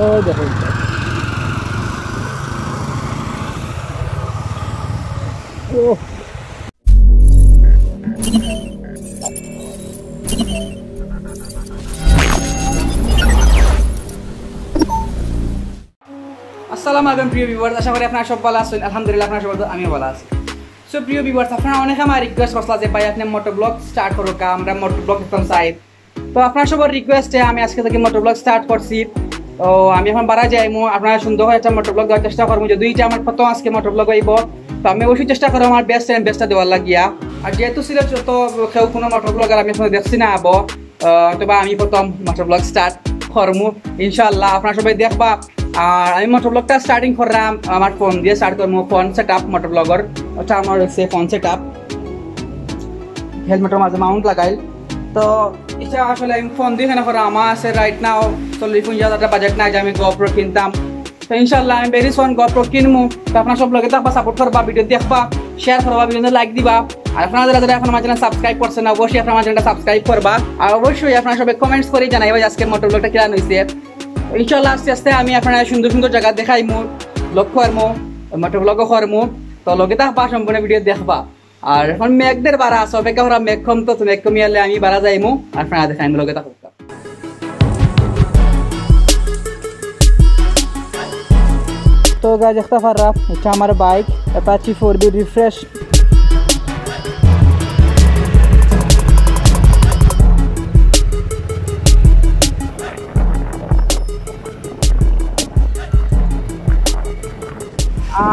ওই দেখুন ও আসসালামু আলাইকুম প্রিয় ভিউয়ার্স, আশা করি আপনারা সব ভালো আছেন। আলহামদুলিল্লাহ আপনারা সবাই আমিও ভালো আছি। সো প্রিয় ভিউয়ার্স, আপনারা অনেক আমার রিকোয়েস্ট করছিলেন যে ভাই আপনি মোটোব্লগ স্টার্ট করো, আমরা মোটোব্লগ করতাম চাই। তো আপনার সবার রিকোয়েস্টে আমি আজকে থেকে মোটোব্লগ স্টার্ট করছি। তো আমি এখন বাড়া যাইমু, আপনারা সুন্দর একটা মোটোব্লগ দেওয়ার চেষ্টা করবো। যদি এইটা আমার প্রথম আজকে মোটোব্লগ হইব, তো আমি অবশ্যই চেষ্টা করবো আমার বেস্টটা দেওয়ার লাগিয়া। আর যেহেতু সিলেট তো কেউ কোনো মোটোব্লগার আমি এখন দেখছি না আবো, তবে আমি প্রথম মোটোব্লগ স্টার্ট করবো ইনশাআল্লাহ। আপনারা সবাই দেখবা। আর আমি মোটোব্লগটা স্টার্টিং করলাম আমার ফোন দিয়ে স্টার্ট করবো। ফোন সেট আপ মোটোব্লগর, ওটা আমার হচ্ছে ফোন সেট আপ, হেলমেটের মাঝে মাউন্ট লাগাইল। তো এটা আসলে আমি ফোন দিয়ে কেন করা আমার আছে রাইট নাও 40-50,000 বাজেট নাই যে আমি গোপ্রো কিনতাম। তো ইনশাল্লাহ আমি ভেরি সোন গোপ্রো কিনবো। তো আপনার সব লগে থাকবা, সাপোর্ট করবা, ভিডিও দেখবা, শেয়ার করবা, ভিডিও লাইক দিবা। আর আপনারা যারা এখন আমার চ্যানেল সাবস্ক্রাইব করছেন অবশ্যই আপনার আমার চ্যানেলটা সাবস্ক্রাইব করবা। আর অবশ্যই আপনারা সবাই কমেন্টস করে জানাইবা আজকে মোটোব্লগটা কেমন হয়েছে। ইনশাল্লাহ আস্তে আস্তে আমি আপনারা সুন্দর সুন্দর জায়গা দেখাইমু, লক্ষ্য করমু, মোটোব্লগও করমু। তো লগে থাকবা, সম্পূর্ণ ভিডিও দেখবা। আর এখন মেঘদের বাড়া আছে, অপেক্ষা করা মেঘ কম, তো মেঘ কমিয়ালে আমি বাড়া যাইমু, আপনারা দেখাইম লগে থাকবা। তো গাইজ দেখতে পাররা, এটা আমার বাইক অ্যাপাচি 4B রিফ্রেশ।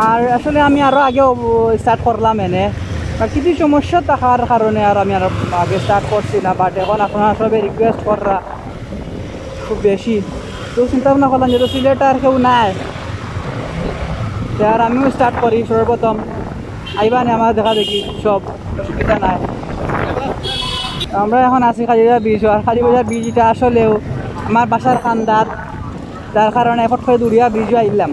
আর আসলে আমি আরও আগেও স্টার্ট করলাম এনে, কিছু সমস্যা থাকার কারণে আর আমি আর আগে স্টার্ট করছি না। বাট এখন আপনারা সবাই রিকোয়েস্ট করা খুব বেশি, তো চিন্তা ভাবনা করলাম যেহেতু সিলেট আর কেউ নাই, আর আমিও স্টার্ট করি সর্বপ্রথম। আইবা নি আমার দেখা দেখি, সব অসুবিধা নাই। আমরা এখন আছি কালীবাজার ব্রিজ। আর কালীবাজার ব্রিজ এটা আসলেও আমার বাসার খান্দার, যার কারণে এফোর্ট করে দূরিয়া ব্রিজও আইলাম।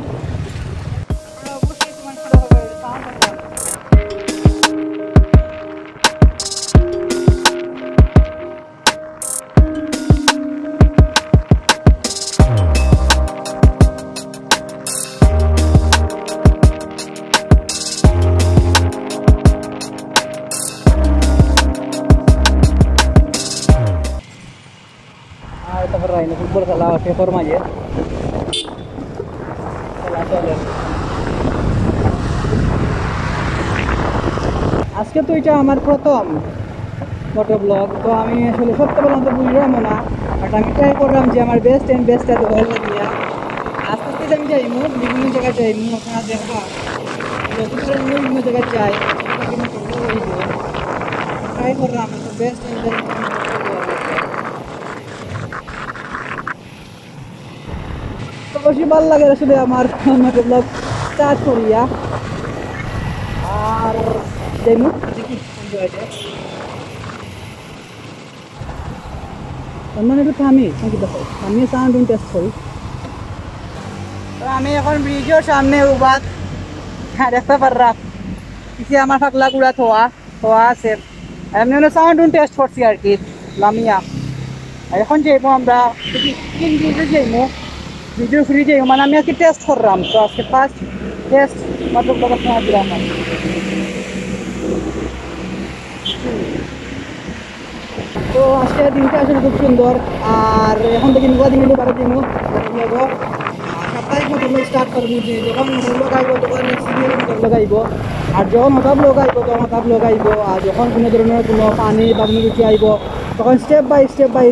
ফুটবল খেলা শেখর মাঝে আজকে তো এটা আমার প্রথম মোটোব্লগ। তো আমি আসলে সত্যি বললাম তো বুঝলাম না, বাট আমি ট্রাই করলাম যে আমার বেস্টটা তো ভালো লাগিয়া আস্তে আস্তে আমি যাইমু, বিভিন্ন জায়গায় যাইমু। আপনারা দেখবা বিভিন্ন জায়গায় যাই, ট্রাই করলাম বেস্ট বেশি ভালো লাগে আসলে আমার মোটোব্লগ স্টার্ট করিয়া। আর যাইমু মানে একটু থামি দেখো, আমি সাউন্ড টেস্ট করি। তো আমি এখন ব্রিজের সামনে উবাদ, হ্যাঁ দেখতে পাররা কিছু আমার ফাঁকলা গুড়া থোয়া আছে। এমনি সাউন্ড টেস্ট করছি আর কি লামিয়া। এখন যাইবো আমরা ব্রিজে যাইমু, ভিডিও ফ্রি যাই, মানে আমি আজকে টেস্ট করলাম। তো আজকে ফার্স্ট টেস্ট মোটোব্লগ আপনারা দিলাম। তো আজকে দিনটা আসলে খুব সুন্দর। আর এখন থেকে নৌকা দিন বারো দিন সাপ্তাহিক মোটোব্লগ স্টার্ট করবো। যে যখন মোটোব্লগ আইব তখন সিরিয়াল মোটোব্লগ আইব, আর যখন মোটোব্লগ আইব তখন মোটোব্লগ আইব। আর যখন কোনো ধরনের কোনো পানি বা কোনো কিছু আইব তখন স্টেপ বাই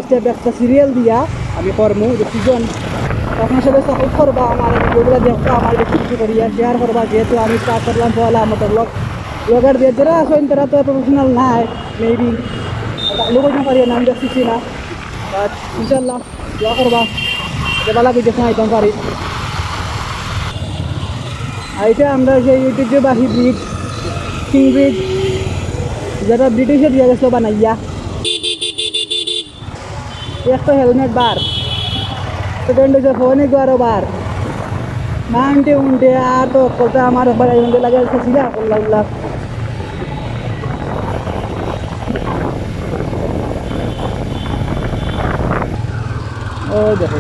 স্টেপ একটা সিরিয়াল দিয়া আমি করবো। যে সিজন তখন সবাই সাপোর্ট করবা, আমার ভিডিওগুলো দেখবা, আমার বেশি কিছু করিয়া শেয়ার করবা। যেহেতু আমি স্টার্ট করলাম পয়লা মোটোব্লগ, ব্লগার দিয়ে যারা আসেন তারা তো প্রফেশনাল নাই, মেবি লোক পারিয়া নাম দেখছি না। বাট ইনশাল্লাহ দোয়া করবা যে ভালো ভিডিও শোনাইতাম পারি। আর এটা আমরা যে ঐতিহ্যবাহী ব্রিজ, কিং ব্রিজ, যেটা ব্রিটিশে দিয়ে গেছিল বানাইয়া। একটা হেলমেট বার, সেকেন্ড হচ্ছে ফোনে আরো বার, মাউন্টে উন্টে আর তো কলটা আমার লাগে ছিল উল্লাহ। ও দেখো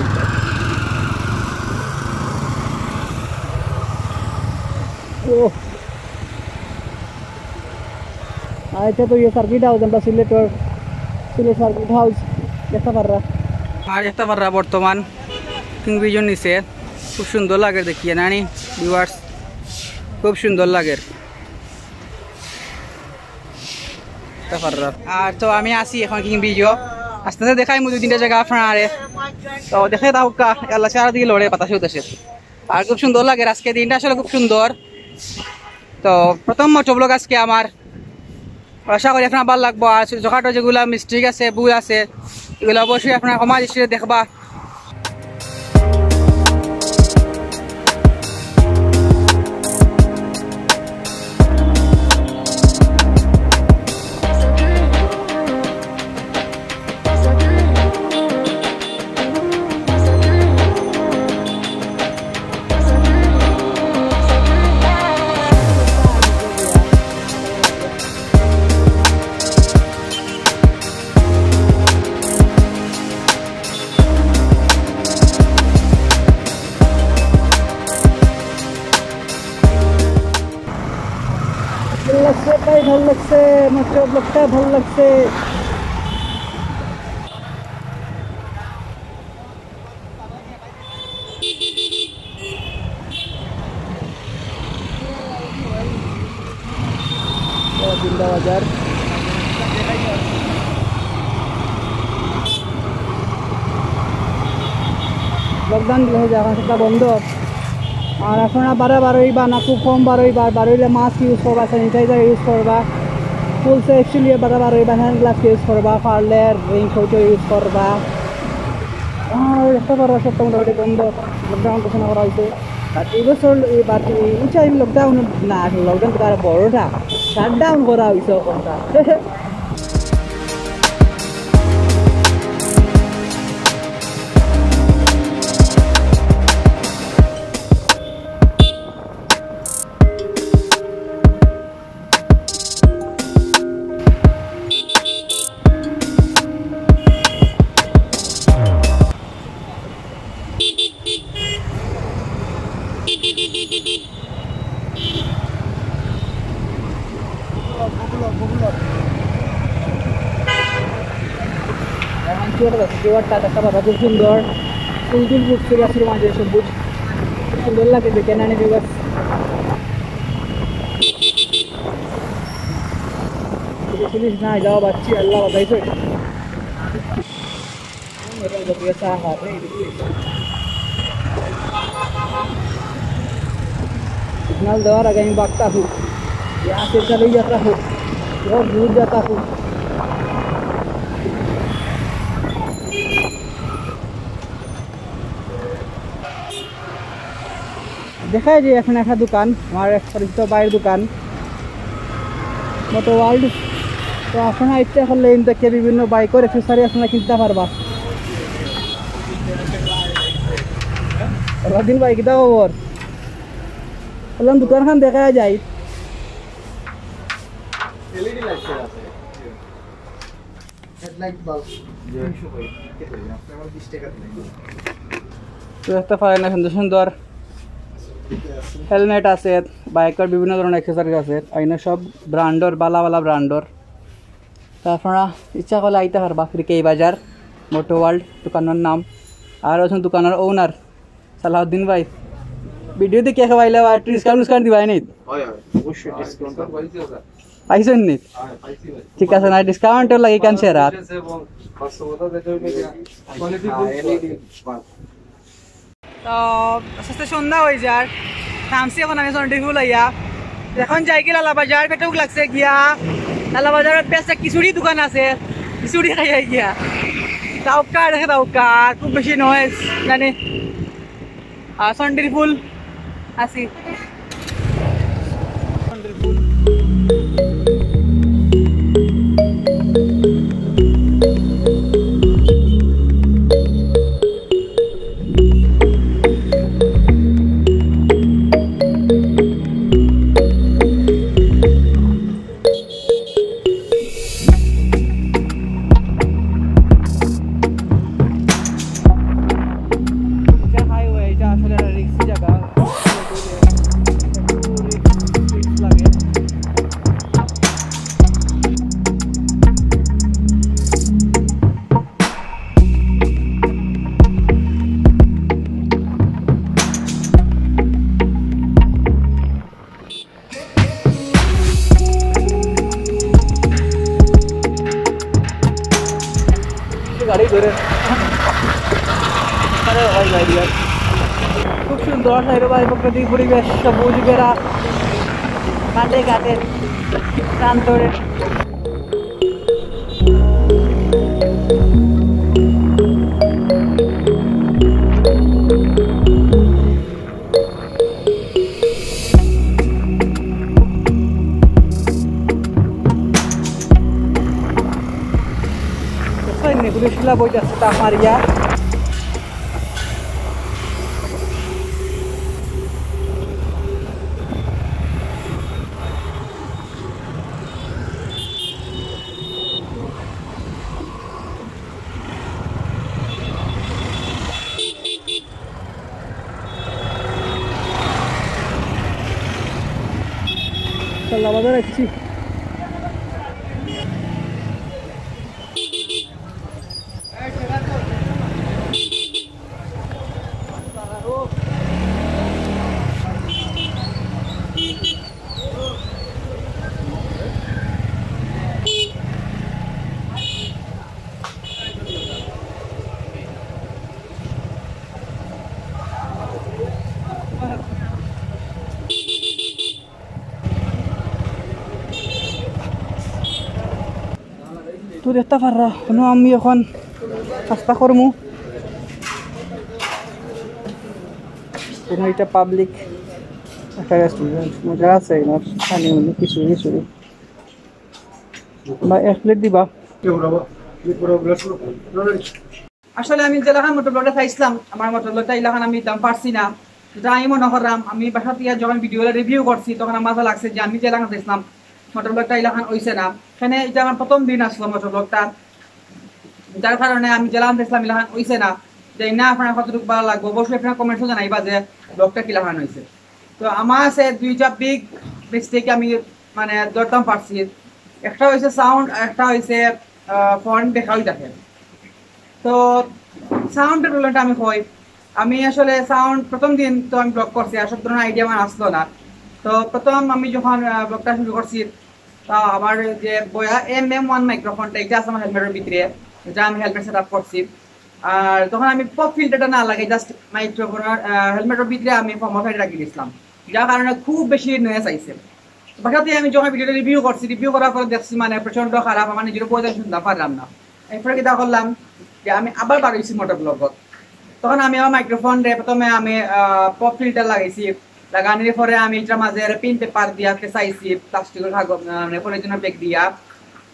ओह अच्छा तो ये सर्किट हाउस আমরা সিলেট সার্কিট হাউস দেখতে পাররা আর দেখতে পাররা বর্তমান কিং ভিজন নিচে খুব সুন্দর লাগে দেখিয়ে নানি ভিউয়ার্স খুব সুন্দর লাগে দেখতে পাররা আর তো আমি আসি এখন কিং ভিজো আস্তে আস্তে দেখাই মুই দুই তিনটা জায়গা আপনারে তো দেখে দাও কা আল্লাহ সারা দিকে লড়ে বাতাস হইতেছে আর খুব সুন্দর লাগে আজকে দিনটা আসলে খুব সুন্দর তো প্রথম মোটভ্লগ আজকে আমার আশা করি আপনার ভালো লাগবো আর ছোটখাটো যেগুলো মিস্টেক আছে ভুল আছে এগুলো অবশ্যই আপনার ক্ষমা দৃষ্টিতে দেখবা ভাল লাগছে মোটভ্লগটা ভাল লাগছে বাজার লকডাউন হয়ে যাওয়া সেটা বন্ধ আর আপনারা বারোই বা না খুব কম বারোইলে মাস্ক ইউজ করবা স্যানিটাইজার ইউজ করবা ফুল সেফলি বারোই বা হ্যান্ড গ্লাভস ইউজ করবা পারলে রেইন কোট ইউজ করবা আর একটা বড় সপ্তাহ মোটামুটি বন্ধ লকডাউন ঘোষণা করা হয়েছে আর এই বছর এই লকডাউন না লকডাউন তো আর বড়টা শাটডাউন করা হয়েছে কথা খুব সুন্দর ফুলটুল ফুটছে গাছের মাঝে সবুজ খুব সুন্দর লাগে দেখে নানি গাছ পুলিশ না যাওয়া পাচ্ছি আল্লাহ বাদাইছে सिग्नल देवार आगे मैं भागता हूँ यहाँ से चले जाता हूँ बहुत दूर जाता हूँ देखा जी এখন একটা দোকান আমার এক পরিচিত ভাইয়ের দোকান মোটো ওয়ার্ল্ড তো আপনারা ইচ্ছা করলে দেখে বিভিন্ন বাইকের অ্যাক্সেসরি আপনারা কিনতে পারবা রাদিন ভাই কিতা খবর বললাম দোকানখান দেখা যায় এলইডি লাইট আছে হেডলাইট বাল্ব 300 কই কেটে দিন আপনি আমার 20 টাকা দিন তো একটা ফাইনা সুন্দর হেলমেট আছে বাইকের বিভিন্ন ধরনের অ্যাক্সেসরি আছে আইনা সব ব্র্যান্ডর বালা ব্র্যান্ডর তো আপনারা ইচ্ছা করলে আইতে পারবা ফিরকেই বাজার মোটো ওয়ার্ল্ড দোকানের নাম আর আছেন দোকানের ওনার সালাউদ্দিন ভাই ভিডিও দেখে খাওয়াইলে আর ডিসকাউন্ট দিবাই নি অবশ্যই ডিসকাউন্ট পাইছেন নি ঠিক আছে না ডিসকাউন্টের লাগি কেন শেয়ার তো আস্তে সন্ধ্যা হয়ে যার থামছি এখন আমি সন্ডিফুল আইয়া এখন যাই কি লালা বাজার পেটুক লাগছে গিয়া লালা বাজারের পেছনে খিচুড়ি দোকান আছে খিচুড়ি খাইয়া গিয়া তাওকা দেখে তাওকা খুব বেশি নয় জানি সন্ডিফুল আসি সন্ডিফুল গাড়ি ধরে খুব সুন্দর সাইডবাই প্রকৃতিক পরিবেশ সবুজ বেড়া কাটে কাটে প্রান্তরে এগুলো শিলা বইতে আছে তা মারিয়া আমাদের আসছি তো দেখতে পাররা কোনো আমি এখন রাস্তা করমু কোনো এটা পাবলিক একটা রেস্টুরেন্ট মজা আছে এনার পানি উনি কিছু বা এক প্লেট দিবা আসলে আমি যেলাখান মোটরব্লগটা চাইছিলাম আমার মোটরব্লগটা এলাকান আমি দাম পারছি না যেটা আমি মনে করলাম আমি বাসা থেকে যখন ভিডিওটা রিভিউ করছি তখন আমার ভালো লাগছে যে আমি যে এলাকান চাইছিলাম মোটরব্লগটা এলাকান হইছে না এখানে এটা আমার প্রথম দিন আসলো মোটরব্লগটা যার কারণে আমি যে এলাকান চাইছিলাম এলাকান হইছে না যে না আপনার কতটুকু ভালো লাগবে অবশ্যই আপনার কমেন্টও জানাইবা যে ব্লগটা কি এলাকান হয়েছে তো আমার আছে দুইটা বিগ মিস্টেক আমি মানে ধরতাম পারছি একটা হয়েছে সাউন্ড একটা হয়েছে ফন্ট দেখাই দেখেন তো সাউন্ডের প্রবলেমটা আমি কই আমি আসলে সাউন্ড প্রথম দিন তো আমি ব্লগ করছি আর সব ধরনের আইডিয়া আমার আসলো না তো প্রথম আমি যখন ব্লগটা শুরু করছি তা আমার যে বয়া MM1 মাইক্রোফোনটা এটা আছে আমার হেলমেটের ভিতরে যেটা আমি হেলমেট সেট আপ করছি আর তখন আমি পপ ফিল্টারটা না লাগে জাস্ট মাইক্রোফোনের হেলমেটের ভিতরে আমি ফর্মাফাইড রাখি দিয়েছিলাম যার কারণে খুব বেশি নয়েজ আইছে বাসাতে আমি যখন ভিডিওটা রিভিউ করছি রিভিউ করার পর দেখছি মানে প্রচন্ড খারাপ আমার নিজের বইটা শুনতে পারলাম না এরপরে কিটা করলাম যে আমি আবার বাড়াইছি মোটরব্লগত তখন আমি আমার মাইক্রোফোন রে প্রথমে আমি পপ ফিল্টার লাগাইছি লাগানোর পরে আমি এটার মাঝে পিন পেপার দিয়া পেঁচাইছি প্লাস্টিকের কাগজ মানে পরের জন্য ব্যাগ দিয়া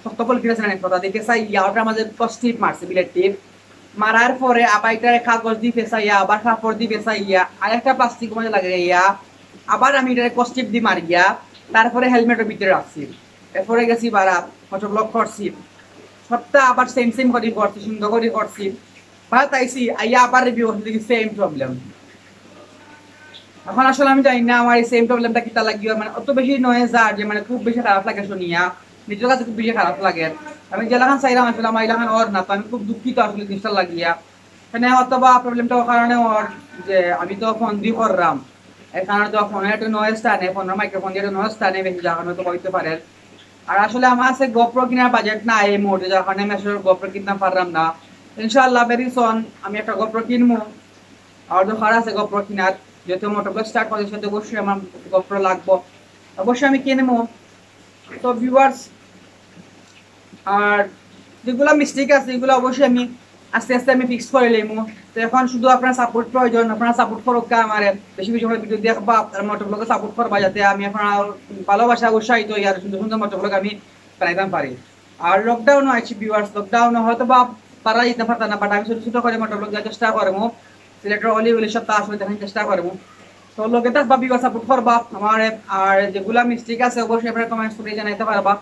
শক্ত পলিথিন আছে না কথা দিয়ে পেঁচাইয়া ওটার মাঝে টিপ মারছি বিলেট টিপ মারার পরে আবার এটার কাগজ দিয়ে পেঁচাইয়া আবার কাপড় দিয়ে পেঁচাইয়া আর একটা প্লাস্টিক মাঝে লাগাইয়া আবার আমি এটার কস্টিপ দিয়ে মারিয়া তারপরে হেলমেটের ভিতরে রাখছি এরপরে গেছি বারা মোটরব্লগ করছি সবটা আবার সেম করে করছি সুন্দর করে করছি ভালো তাইছি আইয়া আবার রিভিউ করছি দেখি সেম প্রবলেম এখন আসলে আমি জানি না আমার এই সেম প্রবলেমটা কিতা লাগিও মানে অত বেশি নয়েজ আর যে মানে খুব বেশি খারাপ লাগে শুনিয়া নিজের কাছে খুব বেশি খারাপ লাগে আমি জেলাখান চাইলাম আসলে আমার এলাকান ওর না তো আমি খুব দুঃখিত আসলে জিনিসটা লাগিয়া এখানে অথবা প্রবলেমটার কারণে ওর যে আমি তো ফোন দিয়ে করলাম এই কারণে তো ফোনের একটা নয়েজ টানে ফোনের মাইক্রোফোন দিয়ে একটা নয়েজ টানে বেশি যার কারণে তো হইতে পারে আর আসলে আমার আছে গোপ্রো কেনার বাজেট না এই মুহূর্তে যার কারণে আমি আসলে গোপ্রো কিনতে পারলাম না ইনশাআল্লাহ ভেরি সুন আমি একটা গোপ্রো কিনবো আর দরকার আছে গোপ্রো কেনার যেহেতু মোটরব্লগ স্টার্ট করছি সেটা অবশ্যই আমার গোপ্রো লাগবো অবশ্যই আমি কিনবো তো ভিউয়ার্স আর যেগুলো মিস্টেক আছে এগুলো অবশ্যই আমি আস্তে আস্তে আমি ফিক্স করে লইমু তো এখন শুধু আপনার সাপোর্ট প্রয়োজন আপনারা সাপোর্ট করো আমার বেশি বেশি করে ভিডিও দেখবা আর মোটরব্লগে সাপোর্ট করবা যাতে আমি আপনার ভালোবাসা উৎসাহিত হই আর সুন্দর সুন্দর মোটরব্লগ আমি বানাইতে পারি আর লকডাউন আছে ভিউয়ার্স লকডাউন হয়তো বা পারা যেতে পারতাম না বাট আমি ছোটো ছোটো করে মোটরব্লগ দেওয়ার চেষ্টা করবো সিলেটের অলি সপ্তাহ আসলে দেখার চেষ্টা করবো তো লোকে থাকবা ভিউয়ার্স সাপোর্ট করবা আমার আর যেগুলা মিস্টেক আছে অবশ্যই আপনারা কমেন্টস করে জানাইতে পারবা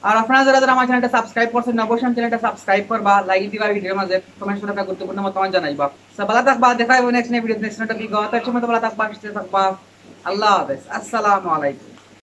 আর আপনারা যারা যারা আমার চ্যানেলটা সাবস্ক্রাইব করছেন না অবশ্যই চ্যানেলটা সাবস্ক্রাইব করবা লাইক দিবা ভিডিওর মাঝে কমেন্টস করে আপনার গুরুত্বপূর্ণ মতামত জানাইবা সব ভালো থাকবা দেখা হবে নেক্সট ভিডিও নেক্সট ভিডিও তার সময় ভালো থাকবা সুস্থ থাকবা আল্লাহ হাফেজ আসসালামু আলাইকুম